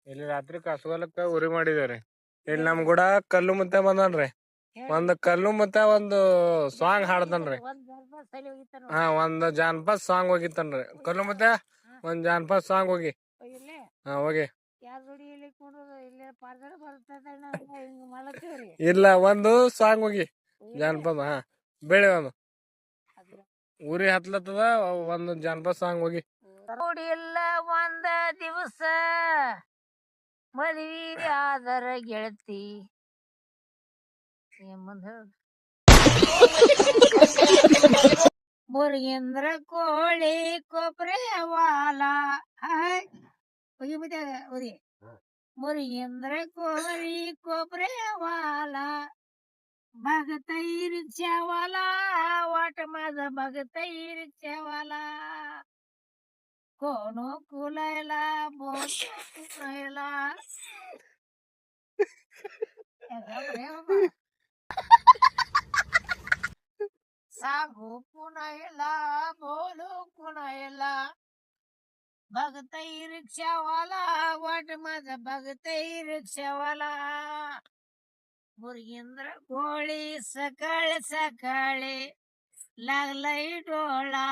ಇಲ್ಲಿ ರಾತ್ರಿ ಕಸವಲಕ್ಕ ಉರಿ ಮಾಡಿದೇವ್ರಿ. ಇಲ್ಲಿ ನಮ್ ಕೂಡ ಕಲ್ಲು ಮುತ್ತೆ ಬಂದನ್ರಿ. ಒಂದ್ ಕಲ್ಲು ಮುತ್ತೆ ಒಂದು ಸಾಂಗ್ ಹಾಡ್ತನ್ರಿ. ಹಾ, ಒಂದ್ ಜಾನಪದ ಸಾಂಗ್ ಹೋಗಿತ್ತನ್ರಿ. ಕಲ್ಲು ಮುತ್ತೆ ಒಂದ್ ಜಾನಪದ ಸಾಂಗ್ ಹೋಗಿ. ಹಾ, ಹೋಗಿ. ಇಲ್ಲ, ಒಂದು ಸಾಂಗ್ ಹೋಗಿ ಜಾನಪದ. ಹಾ, ಬೆಳೆ ಒಂದು ಊರಿ ಹತ್ಲತ್ತದ. ಒಂದು ಜಾನಪದ ಸಾಂಗ್ ಹೋಗಿ. ಇಲ್ಲ ಒಂದ ದಿವಸ ಮದ್ವಿ ಆದರ ಗೆಳತಿ ಮುರುಗೇಂದ್ರ ಕೋಳಿ ಕೊಬ್ರೆ ವಾಲ ಮುರುಗೇಂದ್ರ ಕೋಳಿ ಕೊಬ್ರೆ ವಾಲ भगतई रिक्षावाला वाट माझा भगतई रिक्षावाला कोनो कुलायला बोलतो कुलायला सांगू कुणायला बोलू कुणायला भगतई रिक्षावाला वाट माझा भगतई रिक्षावाला मुरगेंद्र कोळी सकाळी सकाळी लागलाय डोळा